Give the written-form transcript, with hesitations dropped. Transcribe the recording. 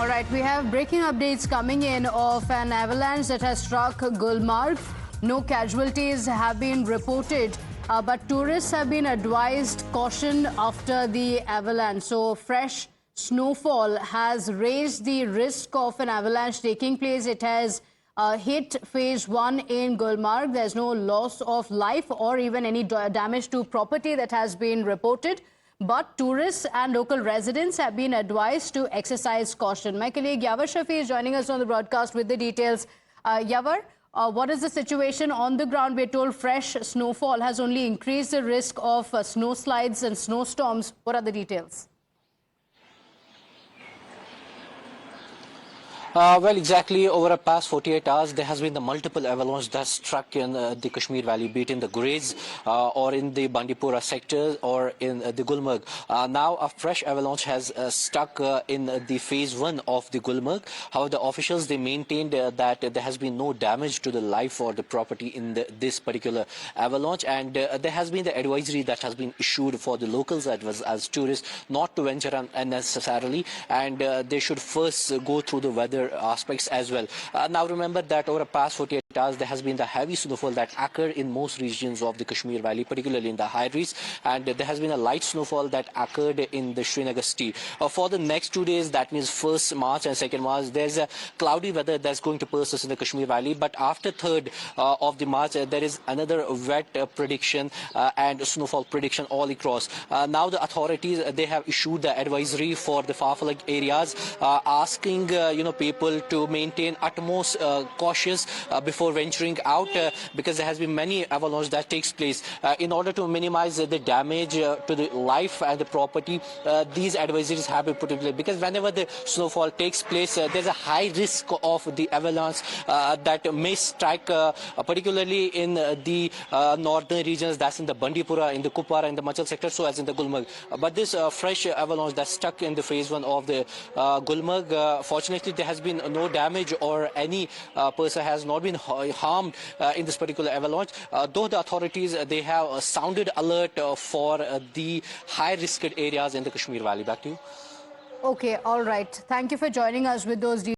All right, we have breaking updates coming in of an avalanche that has struck Gulmarg. No casualties have been reported, but tourists have been advised caution after the avalanche. So fresh snowfall has raised the risk of an avalanche taking place. It has hit phase 1 in Gulmarg. There's no loss of life or even any damage to property that has been reported. But tourists and local residents have been advised to exercise caution. My colleague Yavar Shafi is joining us on the broadcast with the details. Yavar, what is the situation on the ground? We're told fresh snowfall has only increased the risk of snowslides and snowstorms. What are the details? Well, exactly over the past 48 hours, there has been the multiple avalanche that struck in the Kashmir Valley, be it in the Gurez or in the Bandipora sector or in the Gulmarg. Now, a fresh avalanche has struck in the phase 1 of the Gulmarg. However, the officials, they maintained that there has been no damage to the life or the property in this particular avalanche. And there has been the advisory that has been issued for the locals as tourists not to venture unnecessarily. And they should first go through the weather aspects as well. Now remember that over the past 48 hours there has been the heavy snowfall that occurred in most regions of the Kashmir Valley, particularly in the high regions, and there has been a light snowfall that occurred in the Srinagar city. For the next 2 days, that means 1st March and 2nd March, there's a cloudy weather that's going to persist in the Kashmir Valley, but after 3rd of the March there is another wet prediction and snowfall prediction all across. Now the authorities, they have issued the advisory for the far-flung areas, asking people to maintain utmost cautious before venturing out, because there has been many avalanche that takes place. In order to minimize the damage to the life and the property, these advisories have been put in place, because whenever the snowfall takes place, there's a high risk of the avalanche that may strike, particularly in the northern regions, that's in the Bandipora, in the Kupwara, in the Machal sector, so as in the Gulmarg. But this fresh avalanche that's stuck in the phase 1 of the Gulmarg, fortunately there has been no damage or any person has not been harmed in this particular avalanche, though the authorities, they have sounded alert for the high risk areas in the Kashmir Valley. Back to you. Okay, all right. Thank you for joining us with those details.